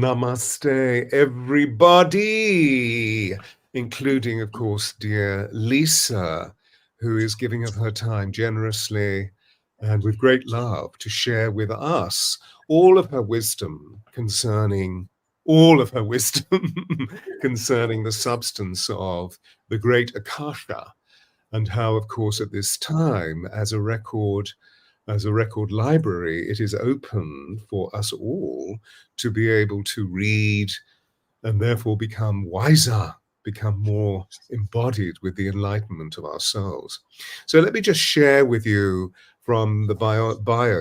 Namaste, everybody, including, of course, dear Lisa, who is giving of her time generously and with great love to share with us all of her wisdom concerning concerning the substance of the great Akasha, and how, of course, at this time, as a record library, it is open for us all to be able to read and therefore become wiser, become more embodied with the enlightenment of our souls. So let me just share with you from the bio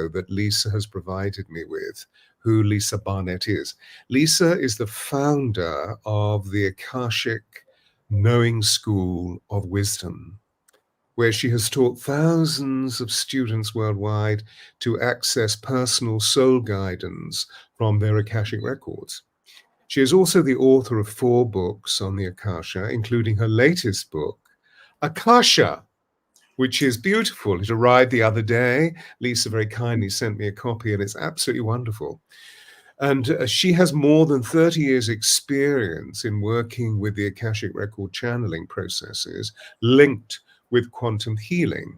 that Lisa has provided me with, who Lisa Barnett is. Lisa is the founder of the Akashic Knowing School of Wisdom, where she has taught thousands of students worldwide to access personal soul guidance from their Akashic records. She is also the author of 4 books on the Akasha, including her latest book, Akasha, which is beautiful. It arrived the other day. Lisa very kindly sent me a copy, and it's absolutely wonderful. And she has more than 30 years' experience in working with the Akashic record channeling processes linked with quantum healing.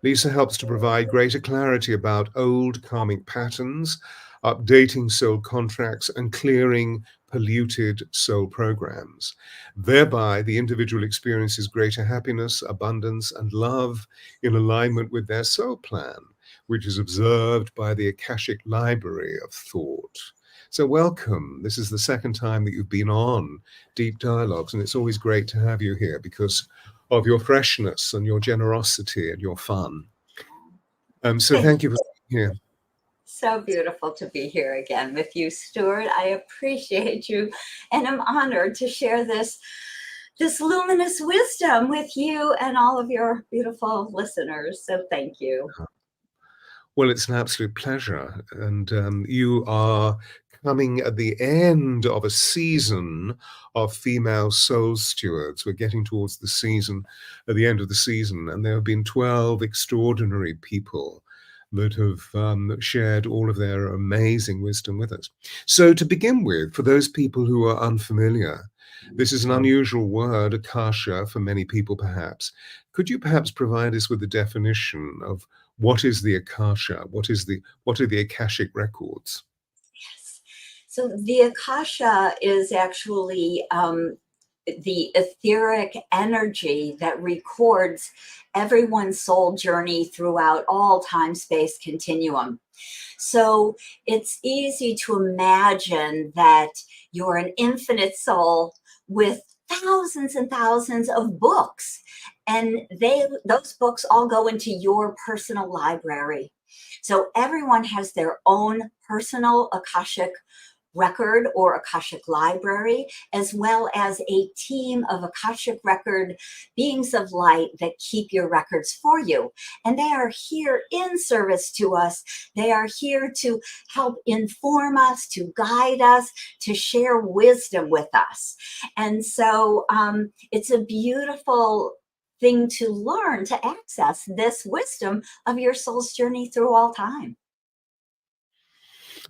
Lisa helps to provide greater clarity about old karmic patterns, updating soul contracts, and clearing polluted soul programs. Thereby, the individual experiences greater happiness, abundance, and love in alignment with their soul plan, which is observed by the Akashic Library of Thought. So welcome. This is the second time that you've been on Deep Dialogues, and it's always great to have you here because of your freshness and your generosity and your fun. So thank you for being here. So beautiful to be here again with you, Stuart. I appreciate you, and I'm honored to share this luminous wisdom with you and all of your beautiful listeners. So thank you. Well, it's an absolute pleasure. And you are coming at the end of a season of female soul stewards. We're getting towards the season, at the end of the season, and there have been 12 extraordinary people that have shared all of their amazing wisdom with us. So to begin with, for those people who are unfamiliar, this is an unusual word, Akasha, for many people perhaps. Could you perhaps provide us with the definition of what is the Akasha? What are the Akashic records? Yes. So the Akasha is actually the etheric energy that records everyone's soul journey throughout all time-space continuum. So it's easy to imagine that you're an infinite soul with thousands and thousands of books, and those books all go into your personal library. So everyone has their own personal Akashic record or Akashic Library, as well as a team of Akashic Record beings of light that keep your records for you. And they are here in service to us. They are here to help inform us, to guide us, to share wisdom with us. And so it's a beautiful thing to learn to access this wisdom of your soul's journey through all time.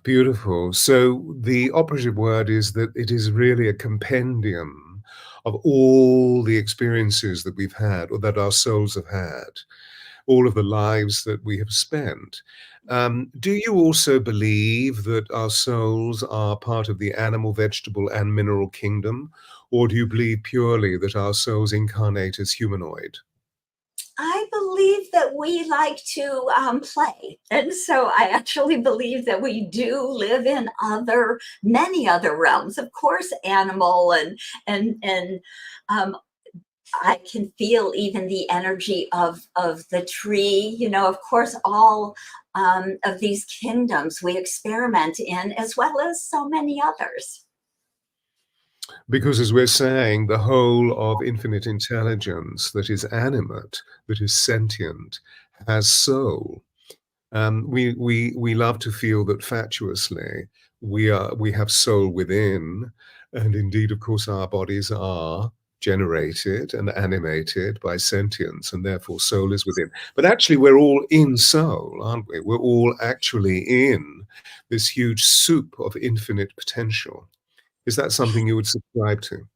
Beautiful. So the operative word is that it is really a compendium of all the experiences that we've had or that our souls have had, all of the lives that we have spent. Do you also believe that our souls are part of the animal, vegetable, and mineral kingdom? Or do you believe purely that our souls incarnate as humanoid? I believe that we like to play. And so I actually believe that we do live in many other realms, of course, animal and I can feel even the energy of the tree, of course, all of these kingdoms we experiment in, as well as so many others. Because as we're saying, the whole of infinite intelligence that is animate, that is sentient, has soul. We love to feel that fatuously we have soul within, and indeed, of course, our bodies are generated and animated by sentience, and therefore soul is within. But actually, we're all in soul, aren't we? We're all actually in this huge soup of infinite potential. Is that something you would subscribe to?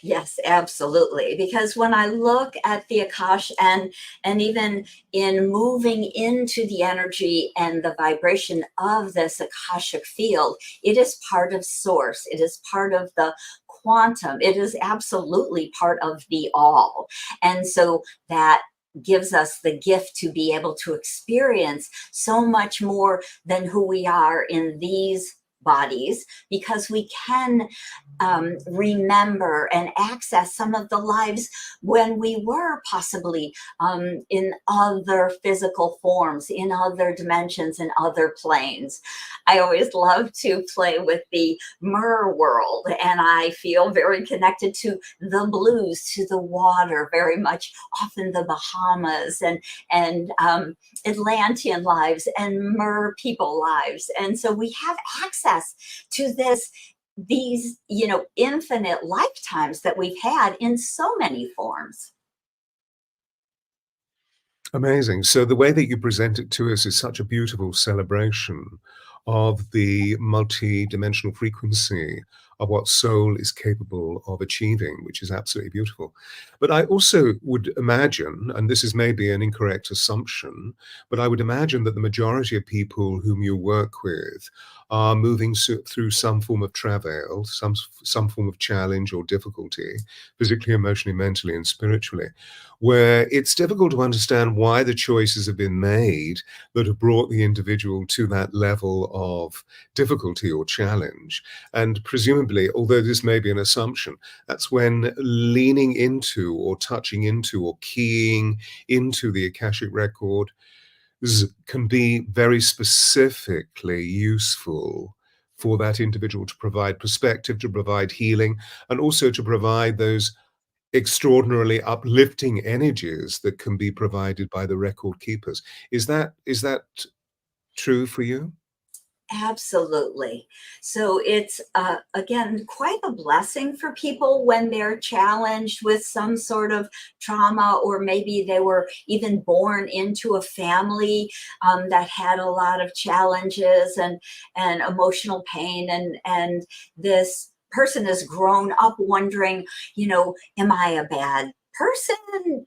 Yes, absolutely. Because when I look at the Akash and even in moving into the energy and the vibration of this Akashic field, it is part of source. It is part of the quantum. It is absolutely part of the all. And so that gives us the gift to be able to experience so much more than who we are in these bodies, because we can remember and access some of the lives when we were possibly in other physical forms, in other dimensions, in other planes. I always love to play with the Mer world, and I feel very connected to the blues, to the water, very much often the Bahamas and Atlantean lives and Mer people lives. And so we have access to these, infinite lifetimes that we've had in so many forms. Amazing. So the way that you present it to us is such a beautiful celebration of the multi-dimensional frequency of what soul is capable of achieving, which is absolutely beautiful. But I also would imagine, and this is maybe an incorrect assumption, but I would imagine that the majority of people whom you work with are moving through some form of travail, some form of challenge or difficulty, physically, emotionally, mentally, and spiritually, where it's difficult to understand why the choices have been made that have brought the individual to that level of difficulty or challenge. And presumably, although this may be an assumption, that's when leaning into or touching into or keying into the Akashic Record can be very specifically useful for that individual to provide perspective, to provide healing, and also to provide those extraordinarily uplifting energies that can be provided by the record keepers. Is that true for you? Absolutely. So it's, again, quite a blessing for people when they're challenged with some sort of trauma, or maybe they were even born into a family that had a lot of challenges and emotional pain. And this person has grown up wondering, am I a bad person?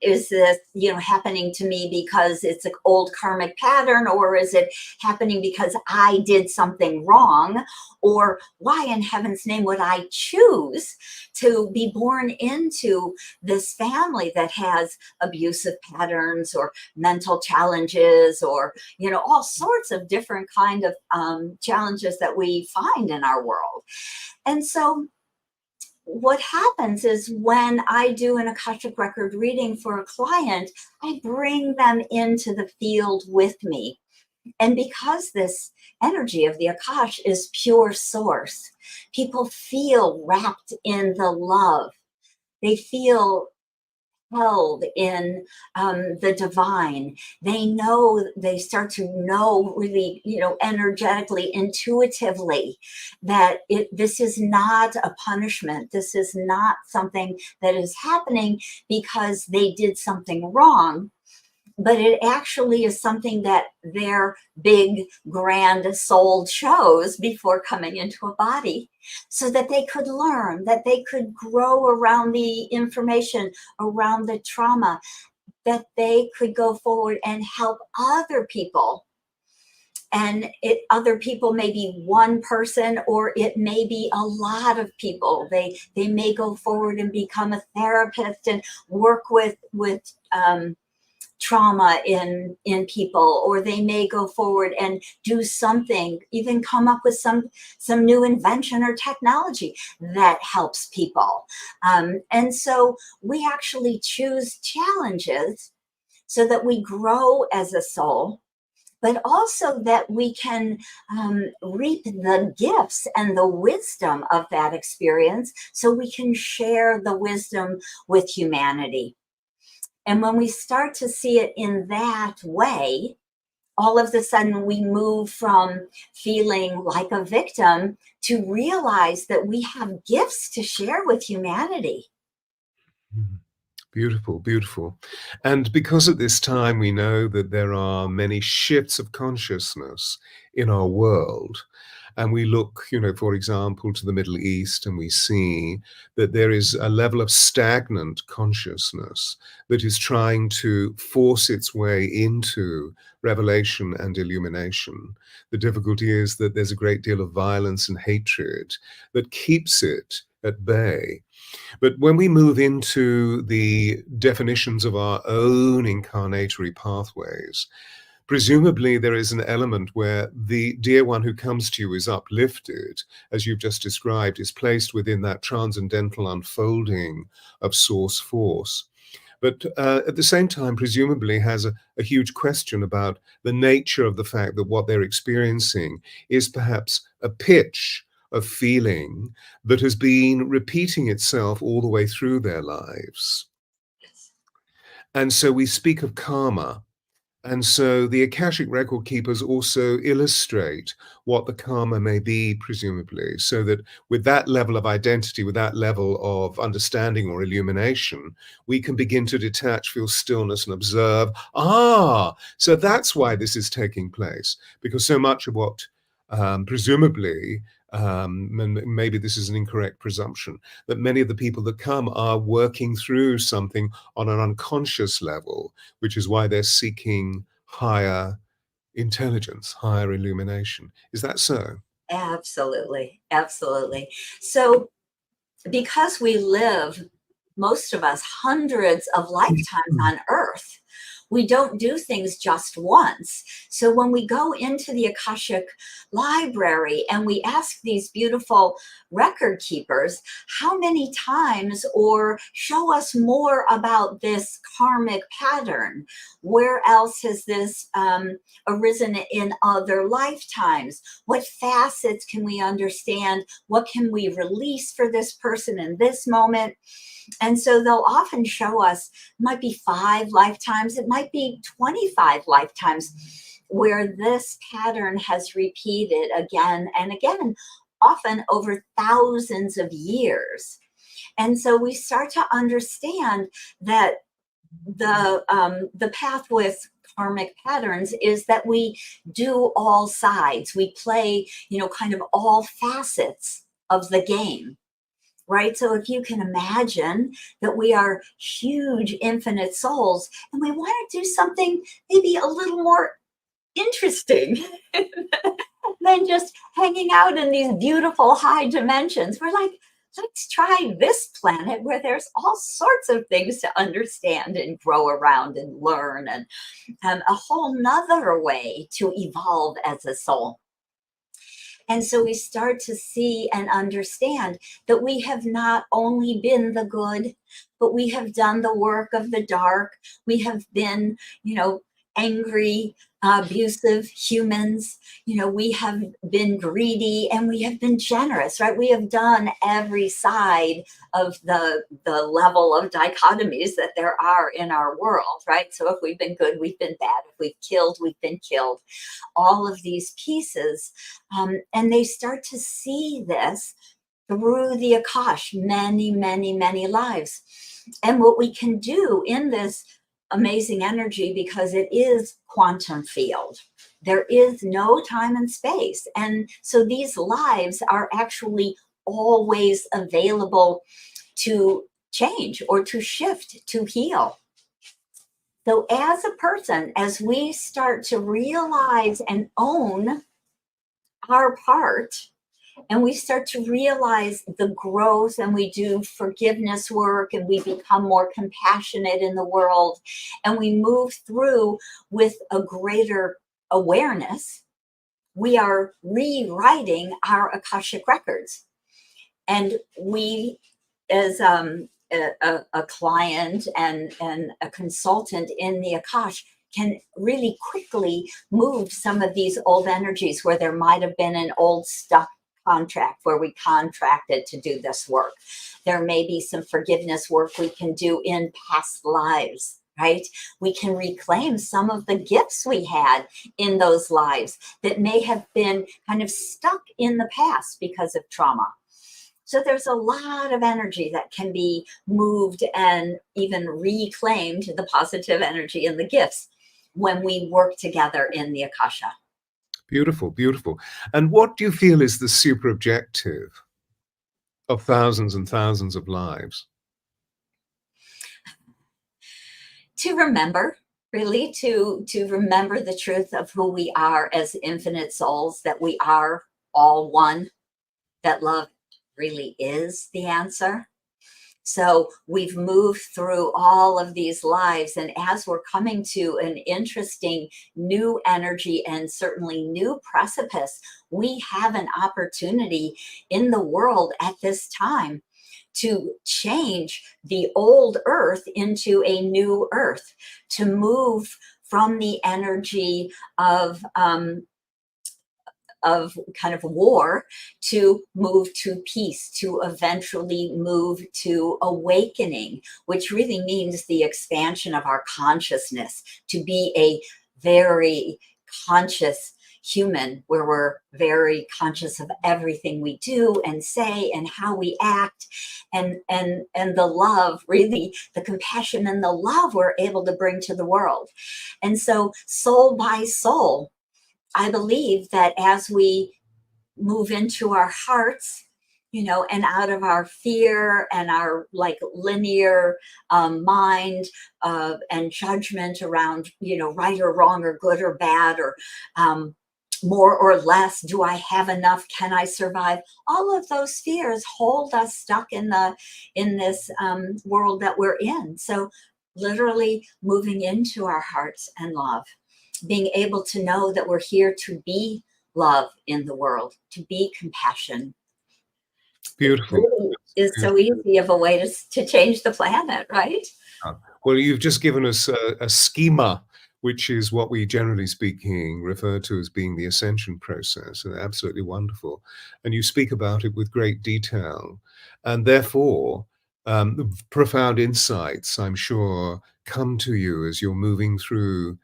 Is this, happening to me because it's an old karmic pattern, or is it happening because I did something wrong? Or why in heaven's name would I choose to be born into this family that has abusive patterns or mental challenges, or all sorts of different kind of challenges that we find in our world? And so what happens is, when I do an Akashic Record reading for a client, I bring them into the field with me. And because this energy of the Akash is pure source, people feel wrapped in the love. They feel held in the divine. They start to know really, energetically, intuitively, that this is not a punishment. This is not something that is happening because they did something wrong, but it actually is something that their big, grand soul chose before coming into a body, so that they could learn, that they could grow around the information, around the trauma, that they could go forward and help other people. And other people may be one person, or it may be a lot of people. They may go forward and become a therapist and work with trauma in people, or they may go forward and do something, even come up with some new invention or technology that helps people. And so we actually choose challenges so that we grow as a soul, but also that we can reap the gifts and the wisdom of that experience, so we can share the wisdom with humanity. And when we start to see it in that way, all of a sudden we move from feeling like a victim to realize that we have gifts to share with humanity. Mm. Beautiful, beautiful. And because at this time we know that there are many shifts of consciousness in our world, and we look, for example, to the Middle East, and we see that there is a level of stagnant consciousness that is trying to force its way into revelation and illumination. The difficulty is that there's a great deal of violence and hatred that keeps it at bay. But when we move into the definitions of our own incarnatory pathways, presumably there is an element where the dear one who comes to you is uplifted, as you've just described, is placed within that transcendental unfolding of source force. But at the same time, presumably has a huge question about the nature of the fact that what they're experiencing is perhaps a pitch of feeling that has been repeating itself all the way through their lives. Yes. And so we speak of karma. And so the Akashic record keepers also illustrate what the karma may be, presumably, so that with that level of identity, with that level of understanding or illumination, we can begin to detach, feel stillness, and observe, so that's why this is taking place. Because so much of what, presumably, and maybe this is an incorrect presumption, that many of the people that come are working through something on an unconscious level, which is why they're seeking higher intelligence, higher illumination. Is that so? Absolutely. Absolutely. So because we live, most of us, hundreds of lifetimes on earth, we don't do things just once. So when we go into the Akashic Library and we ask these beautiful record keepers, how many times, or show us more about this karmic pattern? Where else has this arisen in other lifetimes? What facets can we understand? What can we release for this person in this moment? And so they'll often show us, it might be 5 lifetimes, it might be 25 lifetimes, where this pattern has repeated again and again, often over thousands of years. And so we start to understand that the path with karmic patterns is that we do all sides. We play, kind of all facets of the game. Right? So if you can imagine that we are huge infinite souls and we want to do something maybe a little more interesting than just hanging out in these beautiful high dimensions, we're like, let's try this planet where there's all sorts of things to understand and grow around and learn, and a whole nother way to evolve as a soul. And so we start to see and understand that we have not only been the good, but we have done the work of the dark. We have been, angry, abusive humans. We have been greedy and we have been generous, right? We have done every side of the level of dichotomies that there are in our world, right? So if we've been good, we've been bad. If we've killed, we've been killed. All of these pieces. And they start to see this through the Akash, many, many, many lives. And what we can do in this amazing energy, because it is quantum field, there is no time and space. And so these lives are actually always available to change or to shift, to heal. So as a person, as we start to realize and own our part, and we start to realize the growth, and we do forgiveness work, and we become more compassionate in the world, and we move through with a greater awareness, we are rewriting our Akashic records. And we, as a client and a consultant in the Akash, can really quickly move some of these old energies where there might have been an old stuck contract where we contracted to do this work. There may be some forgiveness work we can do in past lives, right? We can reclaim some of the gifts we had in those lives that may have been kind of stuck in the past because of trauma. So there's a lot of energy that can be moved and even reclaimed, the positive energy and the gifts, when we work together in the Akasha. Beautiful, beautiful. And what do you feel is the super objective of thousands and thousands of lives? To remember, really, to remember the truth of who we are as infinite souls, that we are all one, that love really is the answer. So we've moved through all of these lives, and as we're coming to an interesting new energy and certainly new precipice, we have an opportunity in the world at this time to change the old earth into a new earth, to move from the energy of kind of war, to move to peace, to eventually move to awakening, which really means the expansion of our consciousness, to be a very conscious human, where we're very conscious of everything we do and say and how we act, and the love, really the compassion and the love we're able to bring to the world. And so soul by soul, I believe that as we move into our hearts, and out of our fear and our like linear mind and judgment around, right or wrong or good or bad, or more or less, do I have enough? Can I survive? All of those fears hold us stuck in this world that we're in. So literally moving into our hearts and love, being able to know that we're here to be love in the world, to be compassion. It Beautiful. really is so Beautiful. easy of a way to change the planet, right? Well, you've just given us a schema, which is what we generally speaking refer to as being the ascension process, and absolutely wonderful. And you speak about it with great detail, and therefore profound insights, I'm sure, come to you as you're moving through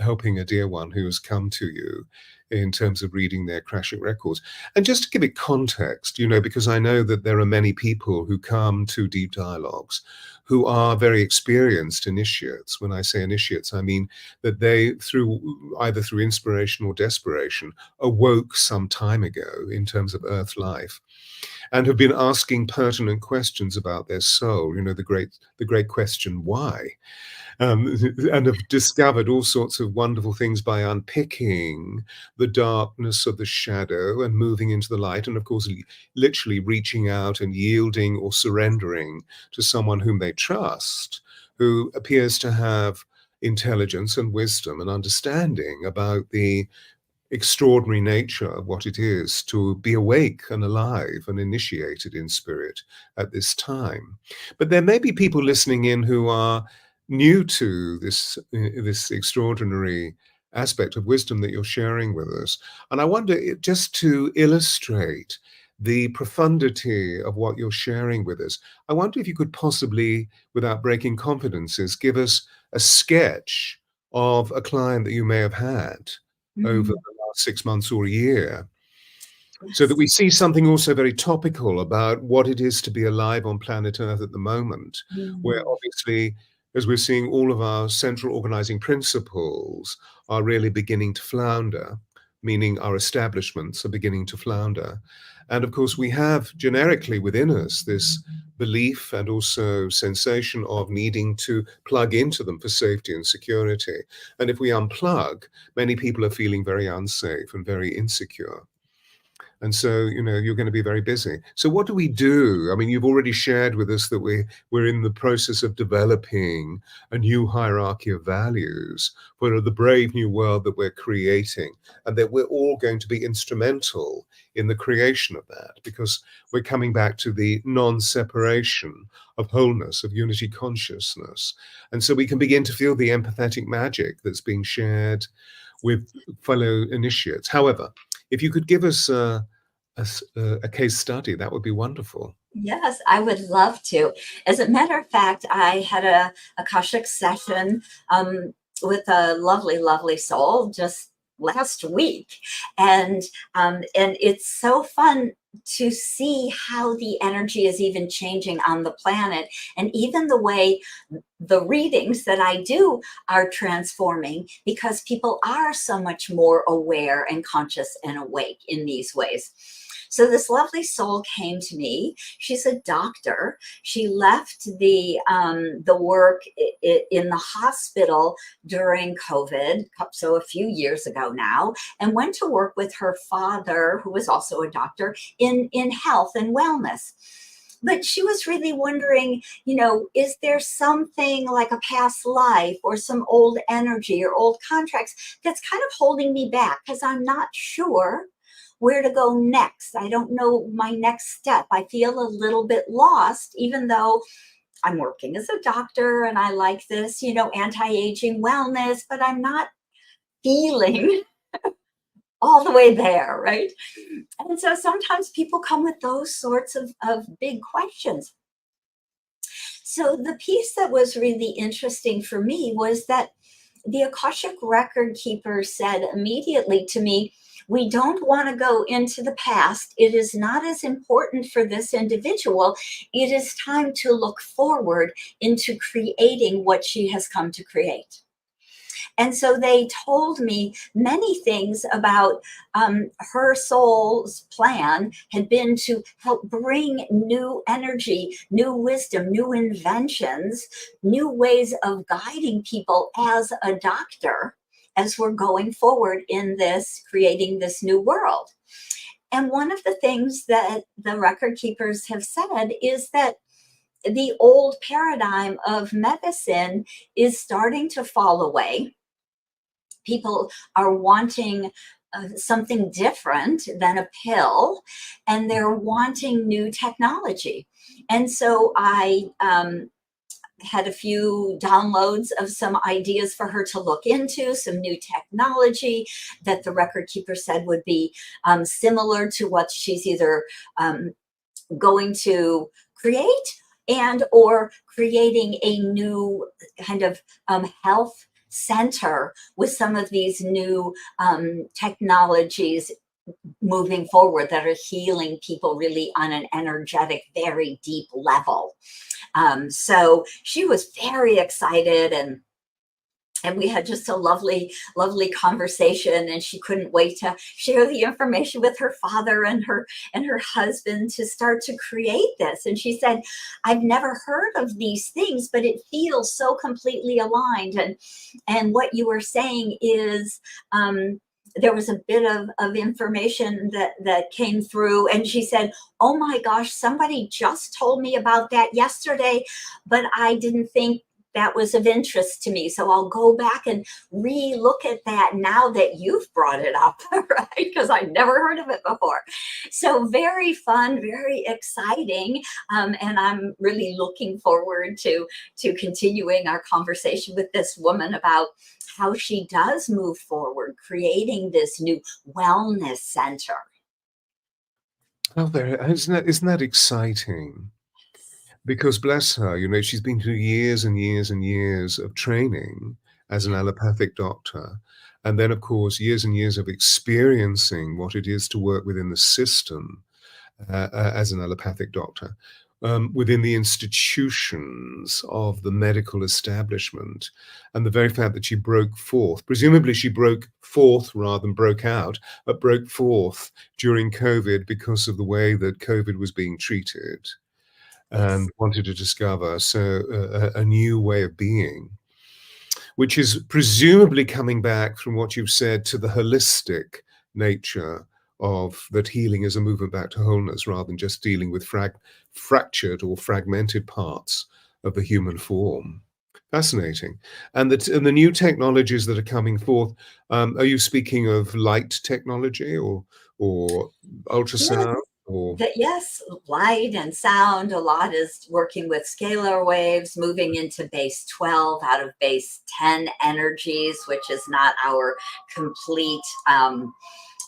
helping a dear one who has come to you in terms of reading their Akashic records. And just to give it context, because I know that there are many people who come to deep dialogues who are very experienced initiates. When I say initiates, I mean that they, either through inspiration or desperation, awoke some time ago in terms of earth life, and have been asking pertinent questions about their soul. The great question, why? And have discovered all sorts of wonderful things by unpicking the darkness of the shadow and moving into the light, and of course literally reaching out and yielding or surrendering to someone whom they trust, who appears to have intelligence and wisdom and understanding about the extraordinary nature of what it is to be awake and alive and initiated in spirit at this time. But there may be people listening in who are new to this extraordinary aspect of wisdom that you're sharing with us. And I wonder, just to illustrate the profundity of what you're sharing with us, I wonder if you could possibly, without breaking confidences, give us a sketch of a client that you may have had over Mm, the last 6 months or a year, so that yes. we see something also very topical about what it is to be alive on planet Earth at the moment, where Mm, obviously, as we're seeing, all of our central organizing principles are really beginning to flounder, meaning our establishments are beginning to flounder. And of course, we have generically within us this belief and also sensation of needing to plug into them for safety and security. And if we unplug, many people are feeling very unsafe and very insecure. And so, you're going to be very busy. So what do we do? I mean, you've already shared with us that we're in the process of developing a new hierarchy of values for the brave new world that we're creating, and that we're all going to be instrumental in the creation of that, because we're coming back to the non-separation of wholeness, of unity consciousness. And so we can begin to feel the empathetic magic that's being shared with fellow initiates. However, if you could give us a case study, that would be wonderful. Yes, I would love to. As a matter of fact, I had a Akashic session with a lovely, lovely soul just last week, and it's so fun to see how the energy is even changing on the planet, and even the way the readings that I do are transforming, because people are so much more aware and conscious and awake in these ways. So this lovely soul came to me. She's a doctor. She left the work in the hospital during COVID, so a few years ago now, and went to work with her father, who was also a doctor, in health and wellness. But she was really wondering, is there something like a past life or some old energy or old contracts that's kind of holding me back? Because I'm not sure where to go next. I don't know my next step. I feel a little bit lost, even though I'm working as a doctor and I like this, anti-aging wellness, but I'm not feeling all the way there, right? And so sometimes people come with those sorts of big questions. So the piece that was really interesting for me was that the Akashic Record keeper said immediately to me, we don't want to go into the past. It is not as important for this individual. It is time to look forward into creating what she has come to create. And so they told me many things about her soul's plan had been to help bring new energy, new wisdom, new inventions, new ways of guiding people as a doctor, as we're going forward in this, creating this new world. And one of the things that the record keepers have said is that the old paradigm of medicine is starting to fall away. People are wanting something different than a pill, and they're wanting new technology. And so I had a few downloads of some ideas for her to look into, some new technology that the record keeper said would be similar to what she's either going to create and or creating a new kind of health center with some of these new technologies moving forward that are healing people really on an energetic, very deep level. So she was very excited, and we had just a lovely, lovely conversation, and she couldn't wait to share the information with her father and her husband to start to create this. And she said, I've never heard of these things, but it feels so completely aligned. And what you were saying is, there was a bit of information that came through, and she said, oh my gosh, somebody just told me about that yesterday, but I didn't think that was of interest to me. So I'll go back and re-look at that now that you've brought it up, right? Because I've never heard of it before. So very fun, very exciting. And I'm really looking forward to continuing our conversation with this woman about how she does move forward, creating this new wellness center. Oh, isn't that exciting? Because bless her, she's been through years and years and years of training as an allopathic doctor. And then, of course, years and years of experiencing what it is to work within the system as an allopathic doctor, within the institutions of the medical establishment. And the very fact that she broke forth, presumably she broke forth rather than broke out, but broke forth during COVID because of the way that COVID was being treated. And wanted to discover a new way of being, which is presumably coming back from what you've said to the holistic nature of that healing is a movement back to wholeness rather than just dealing with fractured or fragmented parts of the human form. Fascinating. And the new technologies that are coming forth, are you speaking of light technology or ultrasound? Yes, light and sound. A lot is working with scalar waves, moving into base 12 out of base 10 energies, which is not our complete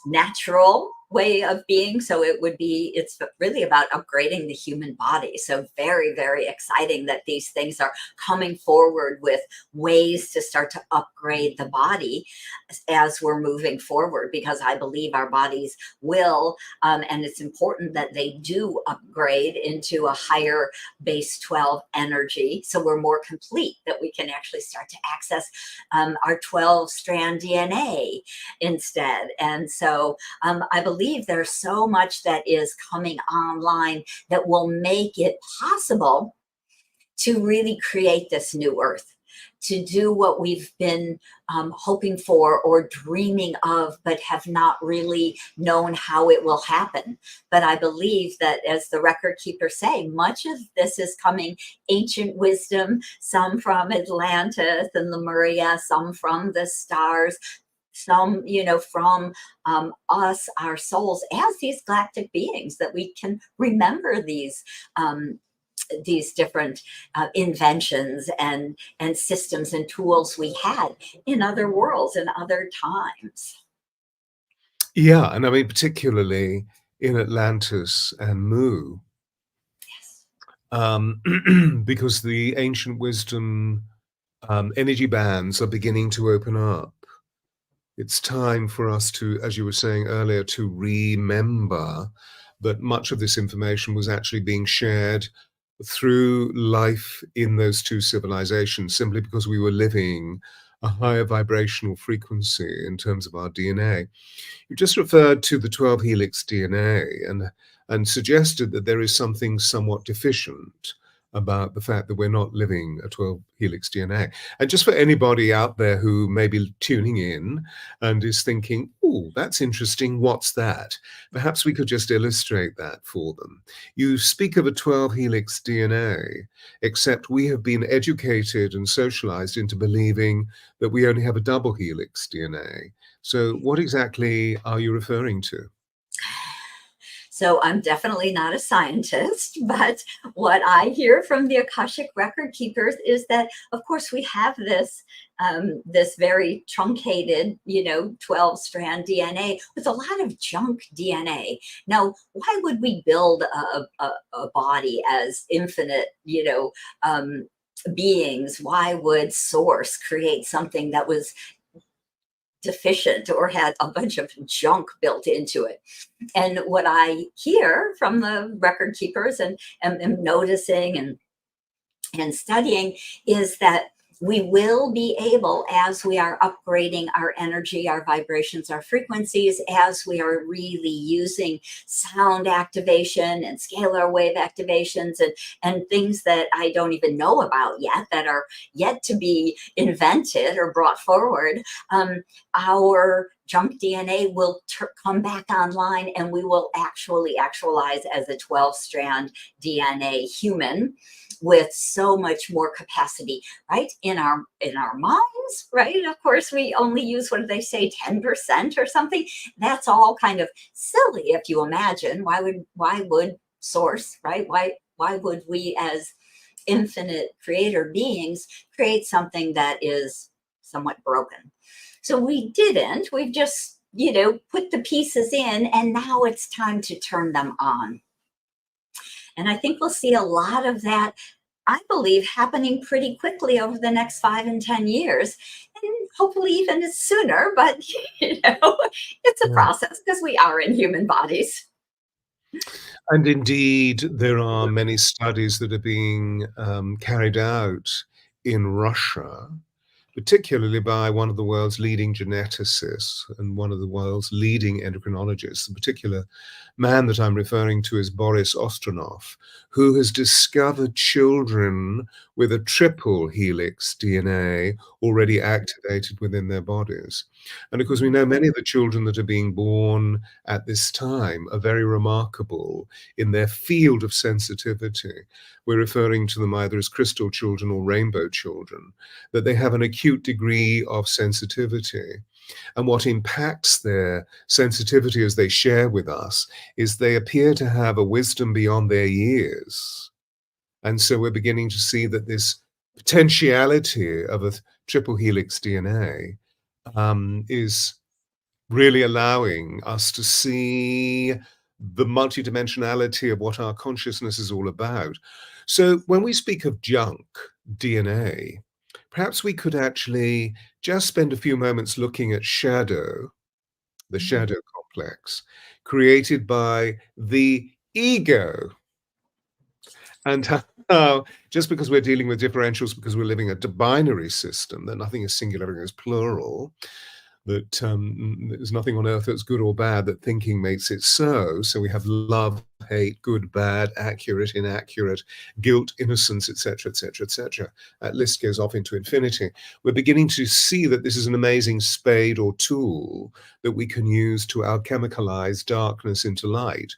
natural way of being. So it's really about upgrading the human body. So very, very exciting that these things are coming forward with ways to start to upgrade the body as we're moving forward, because I believe our bodies will, and it's important that they do upgrade into a higher base 12 energy. So we're more complete, that we can actually start to access our 12 strand DNA instead. And so I believe there's so much that is coming online that will make it possible to really create this new earth, to do what we've been hoping for or dreaming of, but have not really known how it will happen. But I believe that, as the record keepers say, much of this is coming ancient wisdom, some from Atlantis and Lemuria, some from the stars, some, from us, our souls, as these galactic beings, that we can remember these different inventions and systems and tools we had in other worlds and other times. Yeah, and I mean, particularly in Atlantis and Mu, Yes. because the ancient wisdom energy bands are beginning to open up. It's time for us to, as you were saying earlier, to remember that much of this information was actually being shared through life in those two civilizations, simply because we were living a higher vibrational frequency in terms of our DNA. You just referred to the 12 helix DNA and suggested that there is something somewhat deficient about the fact that we're not living a 12 helix DNA. And just for anybody out there who may be tuning in and is thinking, oh, that's interesting, what's that? Perhaps we could just illustrate that for them. You speak of a 12 helix DNA, except we have been educated and socialized into believing that we only have a double helix DNA. So what exactly are you referring to? So I'm definitely not a scientist, but what I hear from the Akashic record keepers is that, of course, we have this very truncated, 12 strand DNA with a lot of junk DNA. Now, why would we build a body as infinite, beings? Why would Source create something that was deficient or had a bunch of junk built into it? And what I hear from the record keepers and am noticing and studying is that we will be able, as we are upgrading our energy, our vibrations, our frequencies, as we are really using sound activation and scalar wave activations and things that I don't even know about yet, that are yet to be invented or brought forward, our junk DNA will come back online, and we will actually actualize as a 12 strand DNA human with so much more capacity, right? In our minds, right? Of course, we only use, what do they say, 10% or something. That's all kind of silly if you imagine. Why would Source, right? Why would we, as infinite creator beings, create something that is somewhat broken? So we didn't. We've just, put the pieces in, and now it's time to turn them on. And I think we'll see a lot of that, I believe, happening pretty quickly over the next 5 and 10 years, and hopefully even sooner. But, it's a Yeah. process, because we are in human bodies. And indeed, there are many studies that are being carried out in Russia, particularly by one of the world's leading geneticists and one of the world's leading endocrinologists. The particular man that I'm referring to is Boris Ostronov, who has discovered children with a triple helix DNA already activated within their bodies. And of course, we know many of the children that are being born at this time are very remarkable in their field of sensitivity. We're referring to them either as crystal children or rainbow children, that they have an acute degree of sensitivity. And what impacts their sensitivity as they share with us is they appear to have a wisdom beyond their years. And so we're beginning to see that this potentiality of a triple helix DNA is really allowing us to see the multidimensionality of what our consciousness is all about. So when we speak of junk DNA, perhaps we could actually just spend a few moments looking at shadow, the Mhm. shadow complex, created by the ego. And how just because we're dealing with differentials, because we're living a binary system, that nothing is singular, everything is plural, that there's nothing on earth that's good or bad, that thinking makes it so. So we have love, hate, good, bad, accurate, inaccurate, guilt, innocence, etc., etc., etc. That list goes off into infinity. We're beginning to see that this is an amazing spade or tool that we can use to alchemicalize darkness into light.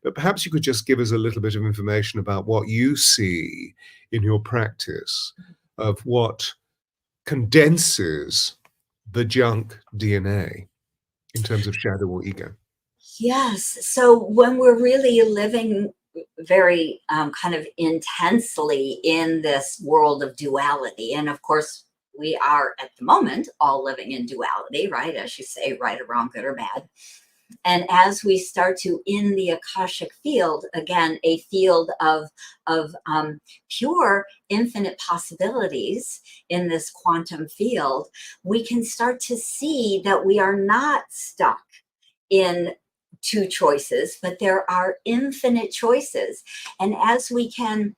But perhaps you could just give us a little bit of information about what you see in your practice of what condenses the junk DNA in terms of shadow or ego. Yes. So when we're really living very kind of intensely in this world of duality, and of course, we are at the moment all living in duality, right? As you say, right or wrong, good or bad. And as we start to in the Akashic field, again, a field of pure infinite possibilities in this quantum field, we can start to see that we are not stuck in two choices, but there are infinite choices. And as we can,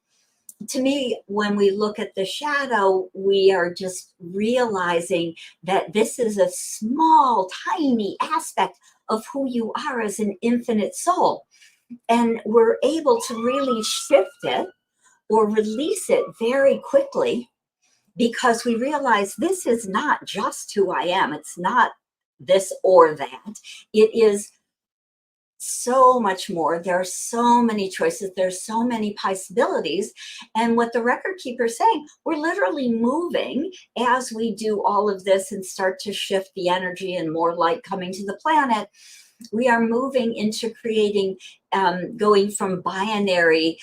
to me, when we look at the shadow, we are just realizing that this is a small, tiny aspect of who you are as an infinite soul. And we're able to really shift it or release it very quickly because we realize this is not just who I am. It's not this or that. It is so much more. There are so many choices. There's so many possibilities. And what the record keeper is saying, we're literally moving as we do all of this and start to shift the energy and more light coming to the planet. We are moving into creating, going from binary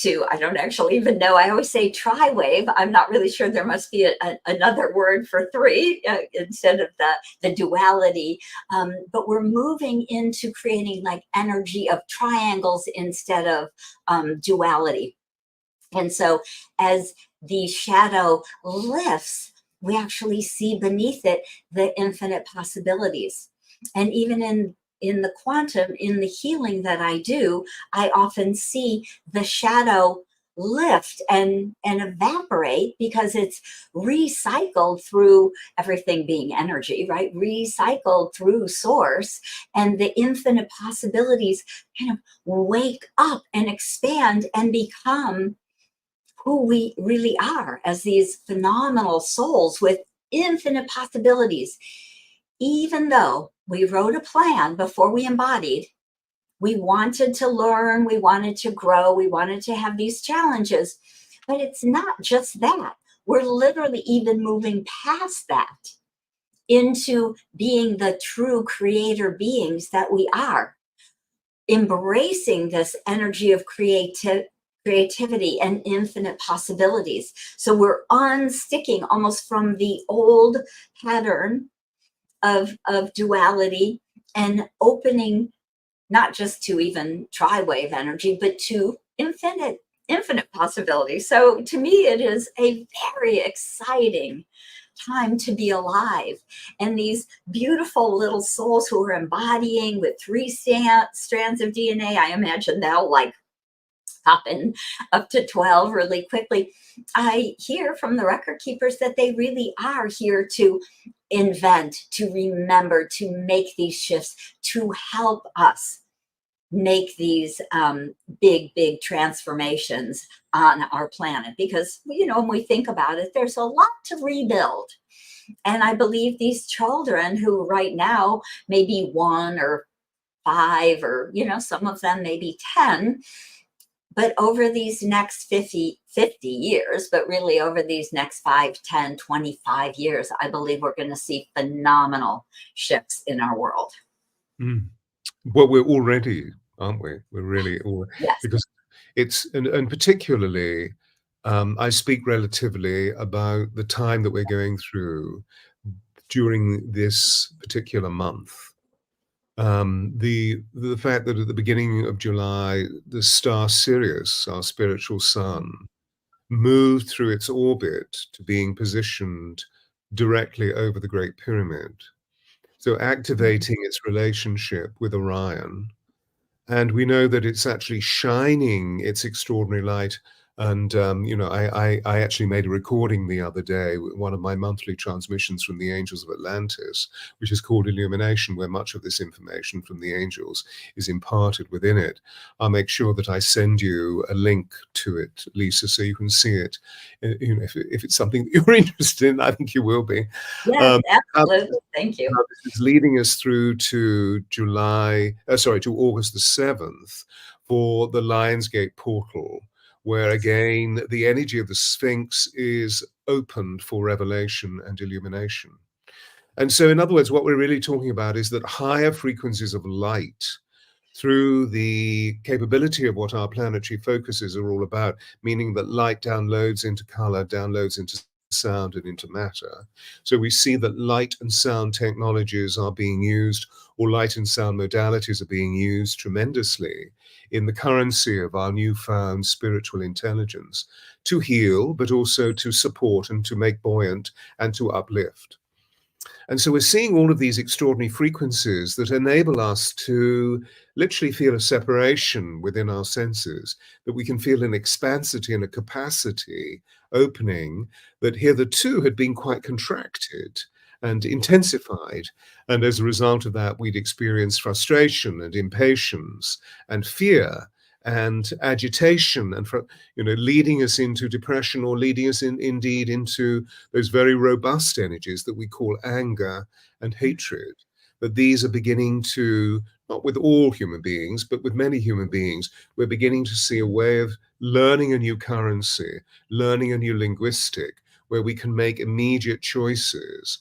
to, I don't actually even know. I always say tri-wave. I'm not really sure. There must be another word for three instead of the duality. But we're moving into creating like energy of triangles instead of duality. And so as the shadow lifts, we actually see beneath it the infinite possibilities. And even in the quantum, in the healing that I do, I often see the shadow lift and evaporate because it's recycled through everything being energy, right? Recycled through source, and the infinite possibilities kind of wake up and expand and become who we really are as these phenomenal souls with infinite possibilities. Even though we wrote a plan before we embodied, we wanted to learn, we wanted to grow, we wanted to have these challenges, but it's not just that. We're literally even moving past that into being the true creator beings that we are, embracing this energy of creativity and infinite possibilities. So we're unsticking almost from the old pattern of duality and opening not just to even tri-wave energy, but to infinite possibilities. So to me, it is a very exciting time to be alive. And these beautiful little souls who are embodying with three strands of DNA, I imagine they'll like popping up to 12 really quickly. I hear from the record keepers that they really are here to invent, to remember, to make these shifts, to help us make these big transformations on our planet. Because, you know, when we think about it, there's a lot to rebuild. And I believe these children who right now may be 1 or 5 or, you know, some of them maybe 10, but over these next 50 years, but really over these next 5, 10, 25 years, I believe we're going to see phenomenal shifts in our world. Mm. Well, we're already, aren't we? We're really all, Yes. because it's, and particularly, I speak relatively about the time that we're going through. during this particular month. The fact that at the beginning of July, the star Sirius, our spiritual sun, moved through its orbit to being positioned directly over the Great Pyramid. So activating its relationship with Orion. And we know that it's actually shining its extraordinary light. And, I actually made a recording the other day, one of my monthly transmissions from the Angels of Atlantis, which is called Illumination, where much of this information from the angels is imparted within it. I'll make sure that I send you a link to it, Lisa, so you can see it. If it's something that you're interested in, I think you will be. Yes, absolutely. Thank you. This is leading us through to to August the 7th for the Lionsgate portal, where again, the energy of the Sphinx is opened for revelation and illumination. And so, in other words, what we're really talking about is that higher frequencies of light, through the capability of what our planetary focuses are all about, meaning that light downloads into color, downloads into sound and into matter. So we see that light and sound technologies are being used, or light and sound modalities are being used tremendously in the currency of our newfound spiritual intelligence to heal, but also to support and to make buoyant and to uplift. And so we're seeing all of these extraordinary frequencies that enable us to literally feel a separation within our senses, that we can feel an expansity and a capacity opening that hitherto had been quite contracted and intensified. And as a result of that, we'd experience frustration and impatience and fear and agitation, and leading us into depression, or leading us indeed into those very robust energies that we call anger and hatred. But these are beginning to, not with all human beings, but with many human beings, we're beginning to see a way of learning a new currency, learning a new linguistic, where we can make immediate choices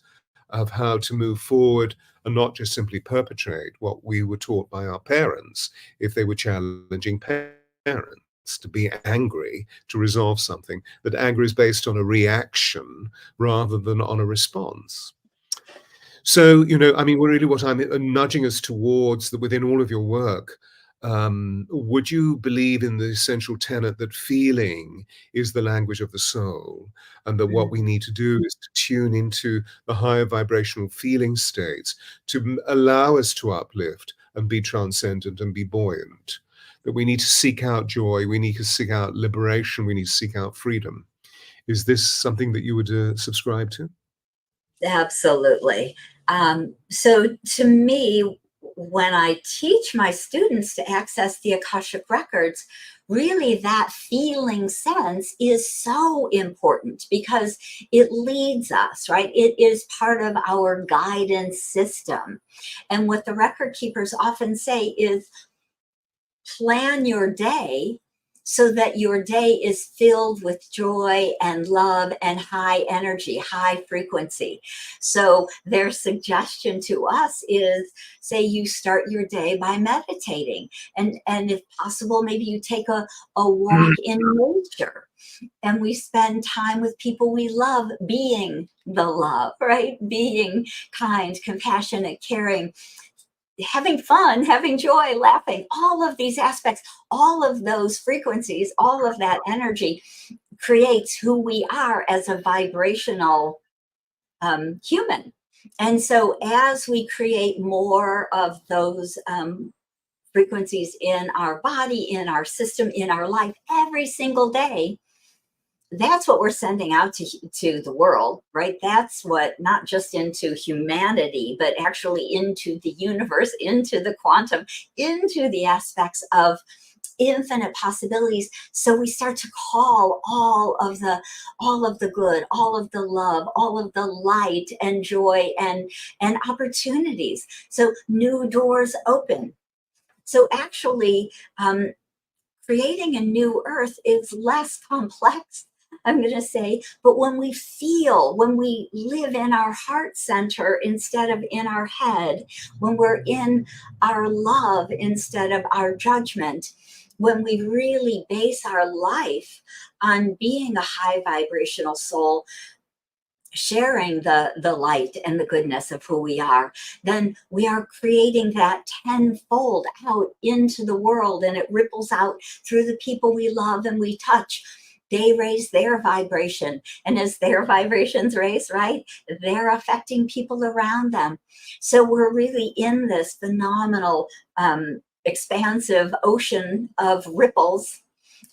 of how to move forward and not just simply perpetrate what we were taught by our parents if they were challenging parents, to be angry to resolve something, that anger is based on a reaction rather than on a response. So, really what I'm nudging us towards, that within all of your work, would you believe in the essential tenet that feeling is the language of the soul, and that what we need to do is to tune into the higher vibrational feeling states to allow us to uplift and be transcendent and be buoyant? That we need to seek out joy, we need to seek out liberation, we need to seek out freedom. Is this something that you would subscribe to? Absolutely. So to me, when I teach my students to access the Akashic Records, really that feeling sense is so important because it leads us, right? It is part of our guidance system. And what the record keepers often say is, plan your day so that your day is filled with joy and love and high energy, high frequency. So their suggestion to us is, say you start your day by meditating, and if possible, maybe you take a walk in nature, and we spend time with people we love, being the love, right? Being kind, compassionate, caring, having fun, having joy, laughing, all of these aspects, all of those frequencies, all of that energy creates who we are as a vibrational human. And so as we create more of those frequencies in our body, in our system, in our life, every single day, that's what we're sending out to the world, right? That's what, not just into humanity, but actually into the universe, into the quantum, into the aspects of infinite possibilities. So we start to call all of the good, all of the love, all of the light and joy and opportunities. So new doors open. So actually, creating a new earth is less complex, I'm going to say, but when we live in our heart center instead of in our head, when we're in our love instead of our judgment, when we really base our life on being a high vibrational soul, sharing the light and the goodness of who we are, then we are creating that tenfold out into the world, and it ripples out through the people we love and we touch. They raise their vibration, and as their vibrations raise, right, they're affecting people around them. So we're really in this phenomenal expansive ocean of ripples,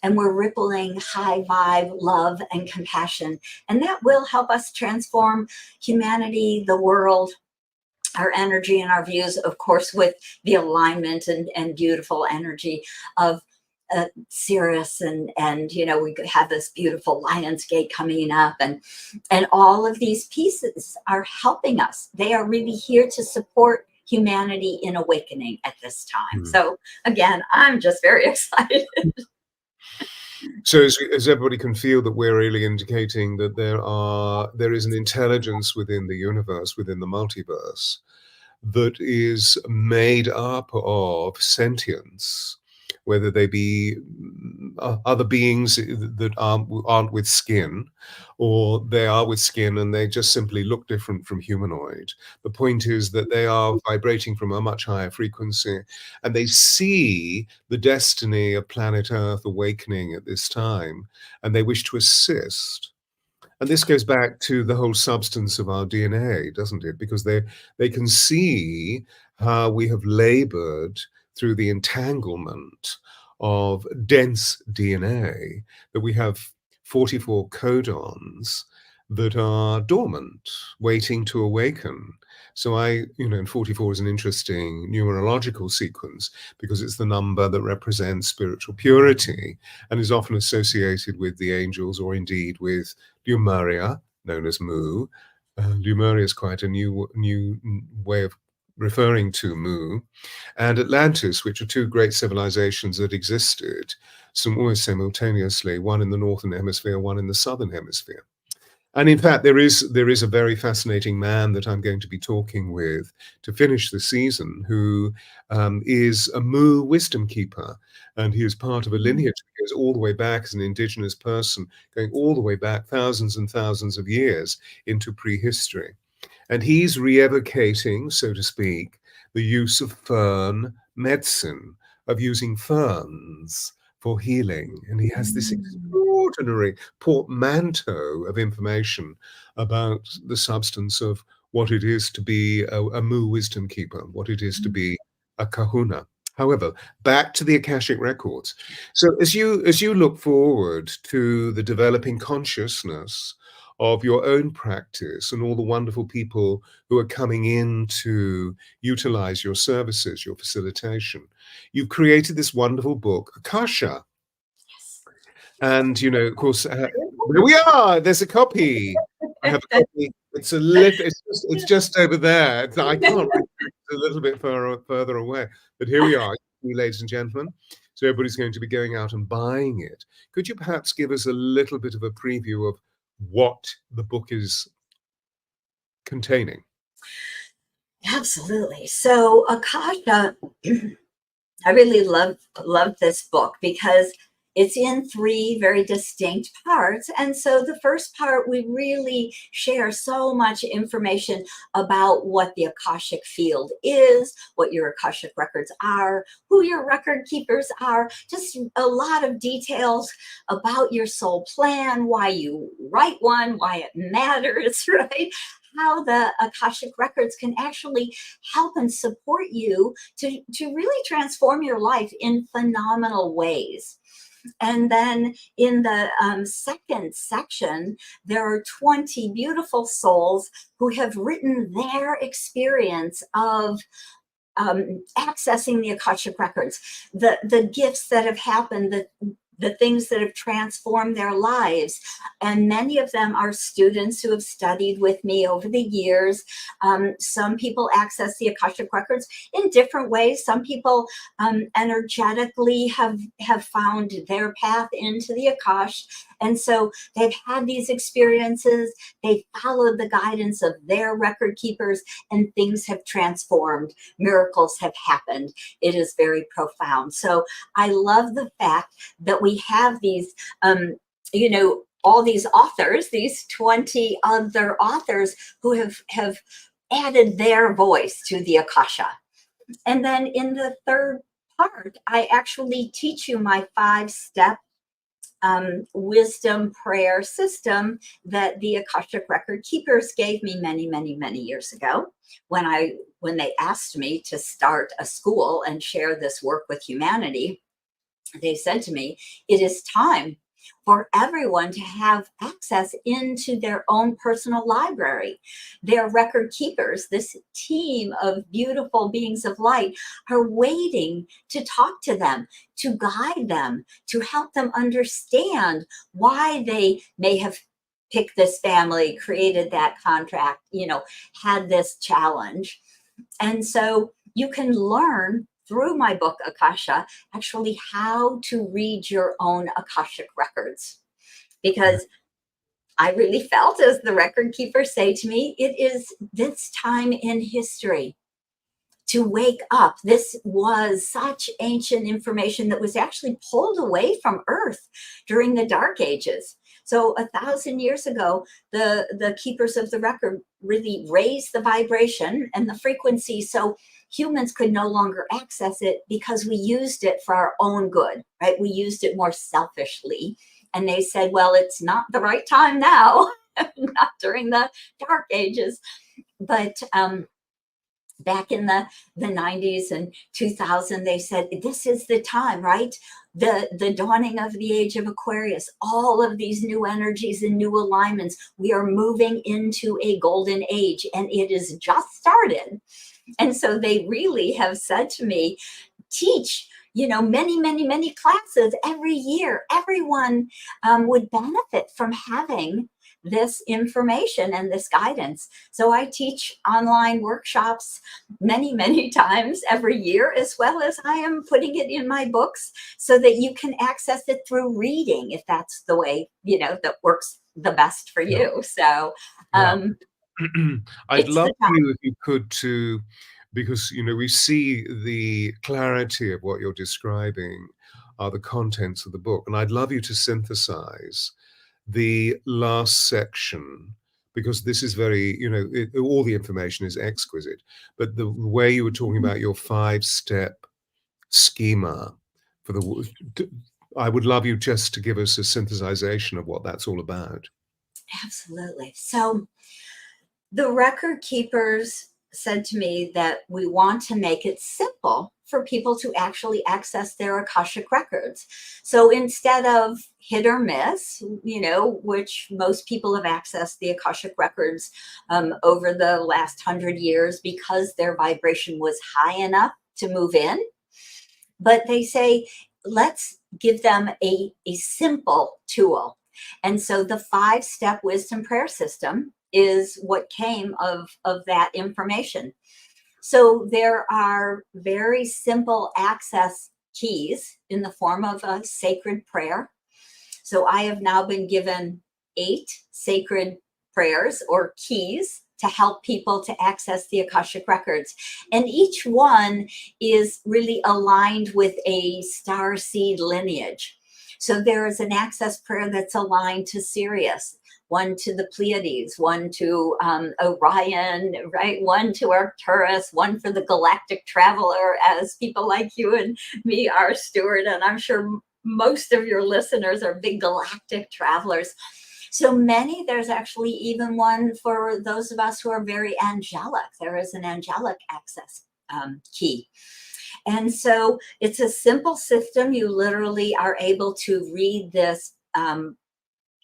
and we're rippling high vibe love and compassion, and that will help us transform humanity, the world, our energy and our views, of course, with the alignment and beautiful energy of Sirius, and you know, we have this beautiful Lion's Gate coming up, and all of these pieces are helping us. They are really here to support humanity in awakening at this time. So again, I'm just very excited. So as everybody can feel that we're really indicating that there is an intelligence within the universe, within the multiverse, that is made up of sentience, whether they be other beings that aren't with skin, or they are with skin and they just simply look different from humanoid. The point is that they are vibrating from a much higher frequency, and they see the destiny of planet Earth awakening at this time, and they wish to assist. And this goes back to the whole substance of our DNA, doesn't it? Because they can see how we have labored through the entanglement of dense DNA, that we have 44 codons that are dormant, waiting to awaken. So and 44 is an interesting numerological sequence because it's the number that represents spiritual purity and is often associated with the angels, or indeed with Lemuria, known as Mu. Lemuria is quite a new way of referring to Mu, and Atlantis, which are two great civilizations that existed almost simultaneously, one in the northern hemisphere, one in the southern hemisphere. And in fact, there is a very fascinating man that I'm going to be talking with to finish the season, who is a Mu wisdom keeper, and he is part of a lineage that goes all the way back as an indigenous person, going all the way back thousands and thousands of years into prehistory. And he's re-evocating, so to speak, the use of fern medicine, of using ferns for healing. And he has this extraordinary portmanteau of information about the substance of what it is to be a Mu wisdom keeper, what it is to be a kahuna. However, back to the Akashic Records. So as you look forward to the developing consciousness of your own practice and all the wonderful people who are coming in to utilize your services, your facilitation, you've created this wonderful book, Akasha. And, of course, there we are. There's a copy. I have a copy. It's just over there. I can't reach it. It's a little bit further away. But here we are, ladies and gentlemen. So everybody's going to be going out and buying it. Could you perhaps give us a little bit of a preview of what the book is containing? Absolutely. So Akasha, I really love this book because it's in 3 very distinct parts. And so the first part, we really share so much information about what the Akashic field is, what your Akashic records are, who your record keepers are, just a lot of details about your soul plan, why you write one, why it matters, right? How the Akashic records can actually help and support you to really transform your life in phenomenal ways. And then in the second section, there are 20 beautiful souls who have written their experience of accessing the Akashic records, the gifts that have happened, the things that have transformed their lives. And many of them are students who have studied with me over the years. Some people access the Akashic records in different ways. Some people energetically have found their path into the Akash. And so they've had these experiences, they've followed the guidance of their record keepers, and things have transformed. Miracles have happened. It is very profound. So I love the fact that we have these, all these authors, these 20 other authors who have added their voice to the Akasha. And then in the third part, I actually teach you my 5-step wisdom prayer system that the Akashic Record keepers gave me many, many, many years ago when they asked me to start a school and share this work with humanity. They said to me, it is time for everyone to have access into their own personal library. Their record keepers, this team of beautiful beings of light, are waiting to talk to them, to guide them, to help them understand why they may have picked this family, created that contract, had this challenge. And so you can learn through my book, Akasha, actually how to read your own Akashic records. Because I really felt, as the record keepers say to me, it is this time in history to wake up. This was such ancient information that was actually pulled away from Earth during the Dark Ages. So 1,000 years ago, the keepers of the record really raised the vibration and the frequency so humans could no longer access it, because we used it for our own good, right? We used it more selfishly. And they said, well, it's not the right time now, not during the Dark Ages. But back in the 90s and 2000, they said, this is the time, right? The dawning of the age of Aquarius, all of these new energies and new alignments, we are moving into a golden age, and it is just started. And so they really have said to me, teach, many, many, many classes every year. Everyone would benefit from having this information and this guidance. So I teach online workshops many, many times every year, as well as I am putting it in my books so that you can access it through reading, if that's the way, that works the best for you. So I'd love you, if you could, to, because, we see the clarity of what you're describing are the contents of the book. And I'd love you to synthesize the last section, because this is very, all the information is exquisite, but the way you were talking about your 5-step schema for I would love you just to give us a synthesization of what that's all about. Absolutely. So the record keepers said to me that we want to make it simple for people to actually access their Akashic records. So instead of hit or miss, which most people have accessed the Akashic records over the last 100 years because their vibration was high enough to move in. But they say, let's give them a simple tool. And so the 5-step wisdom prayer system is what came of that information. So there are very simple access keys in the form of a sacred prayer. So I have now been given 8 sacred prayers or keys to help people to access the Akashic records. And each one is really aligned with a star seed lineage. So there is an access prayer that's aligned to Sirius, one to the Pleiades, one to Orion, right? One to Arcturus, one for the galactic traveler, as people like you and me are, Stuart. And I'm sure most of your listeners are big galactic travelers. So many, there's actually even one for those of us who are very angelic. There is an angelic access key. And so it's a simple system. You literally are able to read this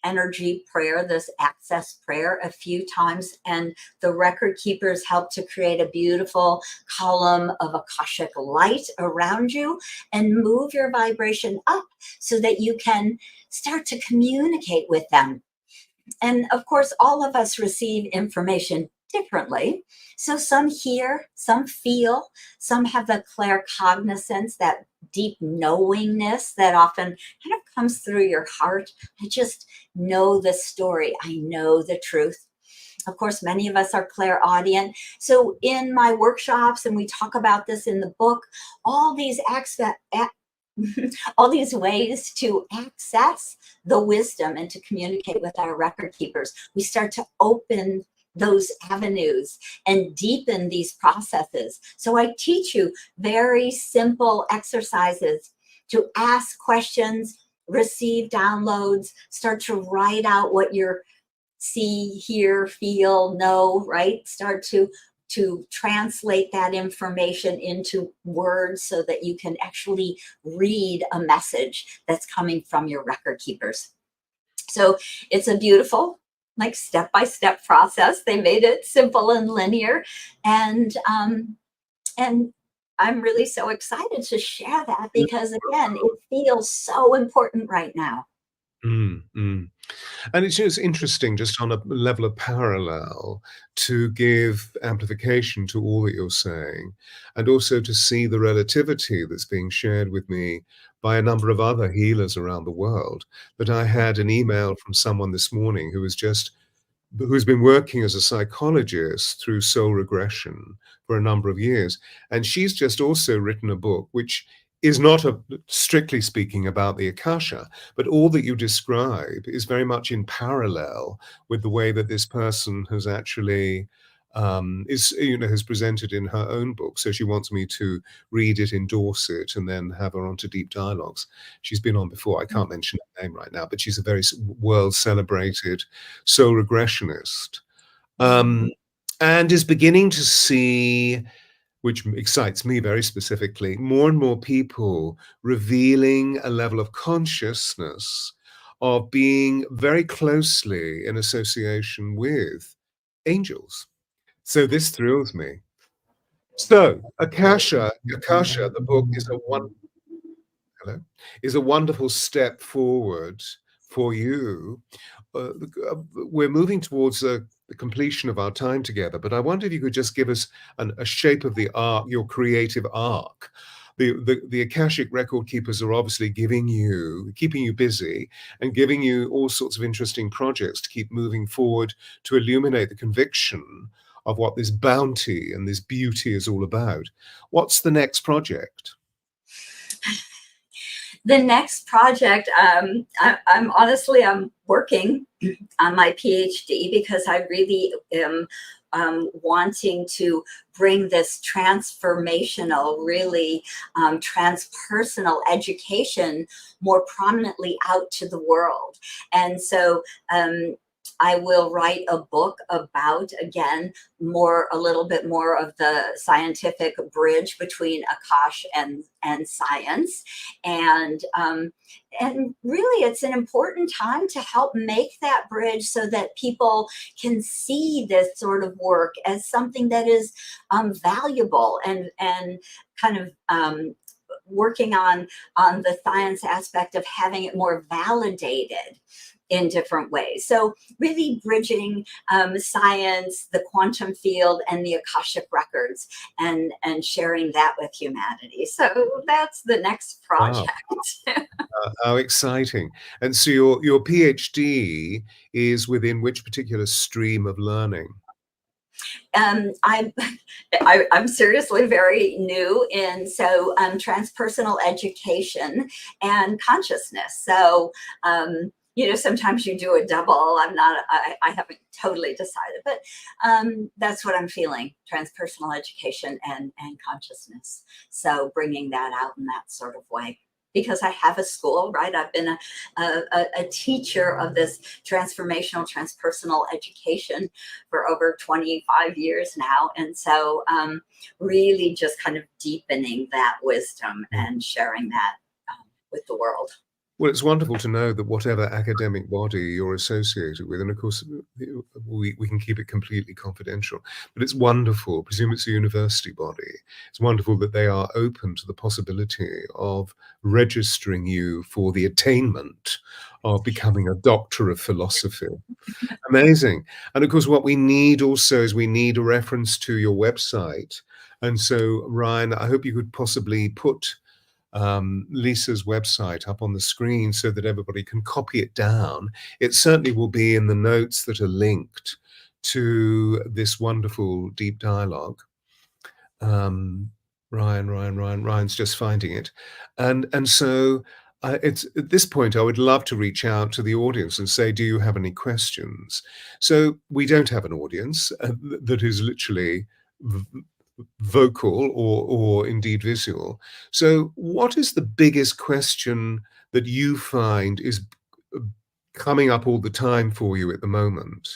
energy prayer, this access prayer, a few times, and the record keepers help to create a beautiful column of Akashic light around you and move your vibration up so that you can start to communicate with them. And of course, all of us receive information differently. So some hear, some feel, some have the claircognizance, that deep knowingness that often kind of comes through your heart. I just know the story. I know the truth. Of course, many of us are clairaudient. So in my workshops, and we talk about this in the book, all these all these ways to access the wisdom and to communicate with our record keepers. We start to open those avenues and deepen these processes. So I teach you very simple exercises to ask questions, receive downloads, start to write out what you're see, hear, feel, know, right? Start to translate that information into words so that you can actually read a message that's coming from your record keepers. So it's a beautiful, like, step-by-step process. They made it simple and linear, and I'm really so excited to share that because, again, it feels so important right now. Mm, mm. And it's just interesting, just on a level of parallel, to give amplification to all that you're saying, and also to see the relativity that's being shared with me by a number of other healers around the world. That I had an email from someone this morning who's been working as a psychologist through soul regression for a number of years. And she's just also written a book, which is not strictly speaking about the Akasha, but all that you describe is very much in parallel with the way that this person has actually has presented in her own book. So she wants me to read it, endorse it, and then have her onto deep dialogues. She's been on before. I can't mention her name right now, but she's a very world celebrated soul regressionist, um, and is beginning to see, which excites me very specifically, more and more people revealing a level of consciousness of being very closely in association with angels. So this thrills me. So Akasha, the book hello, is a wonderful step forward for you. Uh, we're moving towards the completion of our time together, but I wonder if you could just give us a shape of the arc, your creative arc. The Akashic record keepers are obviously keeping you busy and giving you all sorts of interesting projects to keep moving forward to illuminate the conviction of what this bounty and this beauty is all about. What's the next The next project, I'm honestly, I'm working on my PhD because I really am wanting to bring this transformational, really transpersonal education more prominently out to the world. And so I will write a book about, again, a little bit more of the scientific bridge between Akash and science. And really, it's an important time to help make that bridge so that people can see this sort of work as something that is valuable and kind of working on the science aspect of having it more validated in different ways. So really bridging science, the quantum field, and the Akashic Records, and sharing that with humanity. So that's the next Wow, project. how exciting. And so your PhD is within which particular stream of learning? I'm I'm seriously very new in transpersonal education and consciousness. So sometimes you do a double. I haven't totally decided, but that's what I'm feeling: transpersonal education and consciousness. So bringing that out in that sort of way. Because I have a school, right? I've been a teacher of this transformational, transpersonal education for over 25 years now. And so really just kind of deepening that wisdom and sharing that with the world. Well, it's wonderful to know that whatever academic body you're associated with, and of course, we can keep it completely confidential, but it's wonderful, presume it's a university body, it's wonderful that they are open to the possibility of registering you for the attainment of becoming a doctor of philosophy. Amazing. And of course, what we need also is we need a reference to your website. And so, Ryan, I hope you could possibly put Lisa's website up on the screen so that everybody can copy it down. It certainly will be in the notes that are linked to this wonderful deep dialogue. Ryan's just finding it. And so it's at this point, I would love to reach out to the audience and say, do you have any questions? So we don't have an audience that is literally vocal or indeed visual. So what is the biggest question that you find is coming up all the time for you at the moment?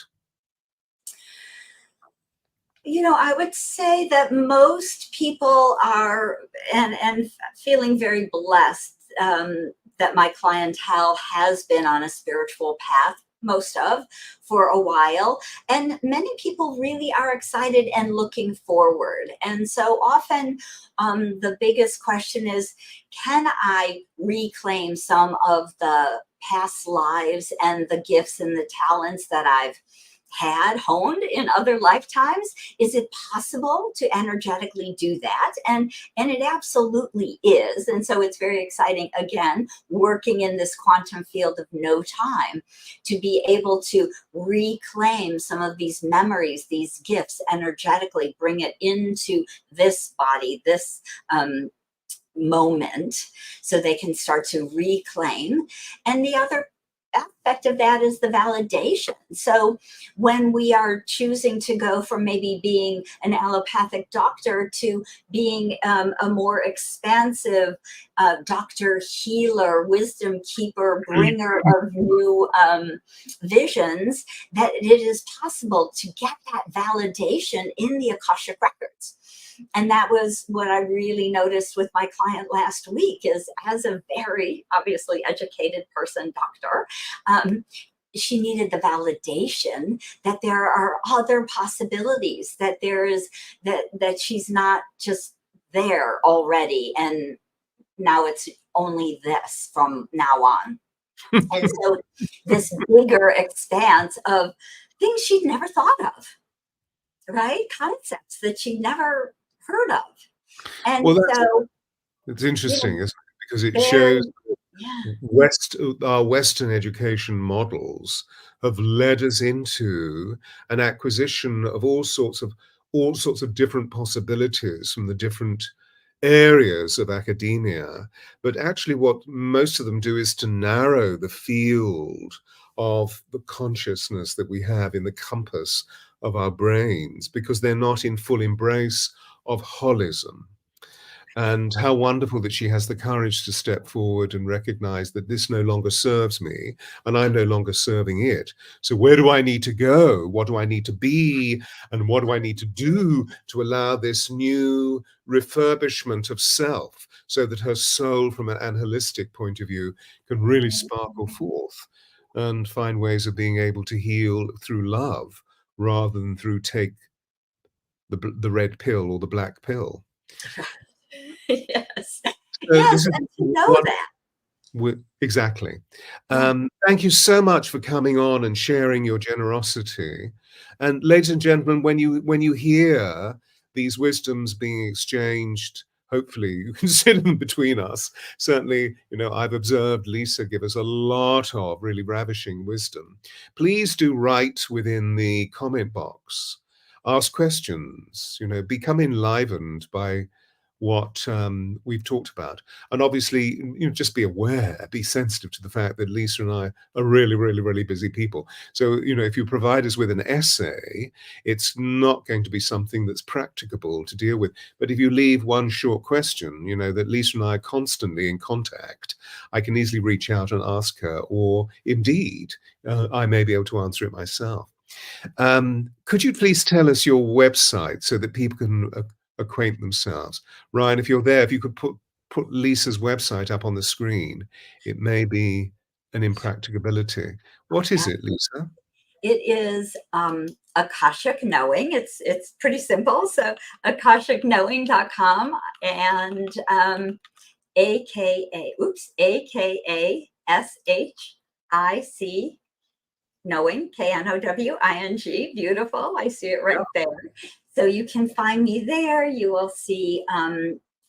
You know, I would say that most people are, and feeling very blessed, that my clientele has been on a spiritual path, most of, for a while. And many people really are excited and looking forward. And so often, the biggest question is, can I reclaim some of the past lives and the gifts and the talents that I've had honed in other lifetimes? Is it possible to energetically do that? And it absolutely is. And so it's very exciting, again, working in this quantum field of no time, to be able to reclaim some of these memories, these gifts, energetically bring it into this body, this moment, so they can start to reclaim. And the other aspect of that is the validation. So when we are choosing to go from maybe being an allopathic doctor to being a more expansive doctor, healer, wisdom keeper, bringer of new visions, that it is possible to get that validation in the Akashic Records. And that was what I really noticed with my client last week, is as a very obviously educated person, doctor, she needed the validation that there are other possibilities, that there is, that she's not just there already and now it's only this from now on. And so this bigger expanse of things she'd never thought of, right? Concepts that she never heard of. And Well, so, it's you know, interesting, isn't it? Because it very, shows yeah, our Western education models have led us into an acquisition of all sorts of different possibilities from the different areas of academia. But actually, what most of them do is to narrow the field of the consciousness that we have in the compass of our brains, because they're not in full embrace of holism. And how wonderful that she has the courage to step forward and recognize that this no longer serves me and I'm no longer serving it. So, where do I need to go? What do I need to be? And what do I need to do to allow this new refurbishment of self, so that her soul, from an holistic point of view, can really sparkle forth and find ways of being able to heal through love rather than through take the red pill or the black pill. yes, So yes, this is and to know one. that, Exactly. yeah. Thank you so much for coming on and sharing your generosity. And ladies and gentlemen, when you hear these wisdoms being exchanged, hopefully you can sit in between us. Certainly, I've observed Lisa give us a lot of really ravishing wisdom. Please do write within the comment box. Ask questions, become enlivened by what we've talked about. And obviously, just be aware, be sensitive to the fact that Lisa and I are really, really, really busy people. So, if you provide us with an essay, it's not going to be something that's practicable to deal with. But if you leave one short question, that Lisa and I are constantly in contact, I can easily reach out and ask her, or indeed, I may be able to answer it myself. Could you please tell us your website so that people can acquaint themselves? Ryan, if you're there, if you could put Lisa's website up on the screen, it may be an impracticability. What is it, Lisa? It is Akashic Knowing. It's pretty simple. So AkashicKnowing.com, and AKASHIC Knowing, KNOWING. Beautiful. I see it right there. So you can find me there. You will see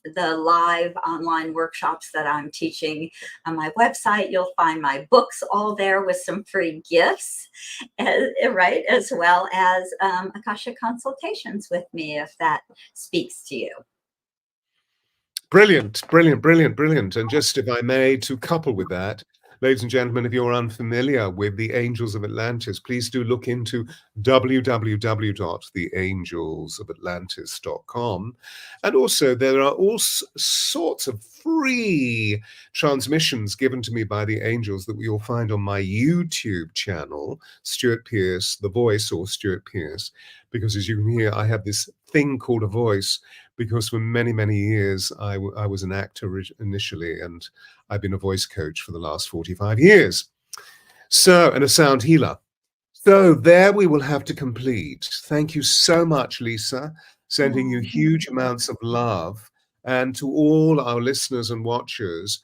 the live online workshops that I'm teaching on my website. You'll find my books all there with some free gifts, right? As well as Akasha consultations with me, if that speaks to you. Brilliant, brilliant, brilliant, brilliant. And just if I may, to couple with that, ladies and gentlemen, if you're unfamiliar with the Angels of Atlantis, please do look into www.theangelsofatlantis.com. And also, there are all sorts of free transmissions given to me by the angels that you'll find on my YouTube channel, Stuart Pearce, The Voice, or Stuart Pearce, because as you can hear, I have this thing called a voice, because for many, many years, I was an actor initially, and I've been a voice coach for the last 45 years. So, and a sound healer. So there we will have to complete. Thank you so much, Lisa. Sending you huge amounts of love. And to all our listeners and watchers,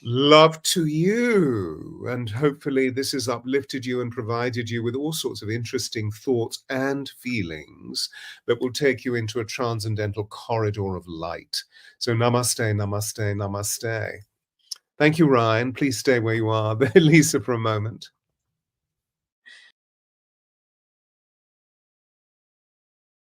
love to you. And hopefully this has uplifted you and provided you with all sorts of interesting thoughts and feelings that will take you into a transcendental corridor of light. So namaste, namaste, namaste. Thank you, Ryan. Please stay where you are. Lisa, for a moment.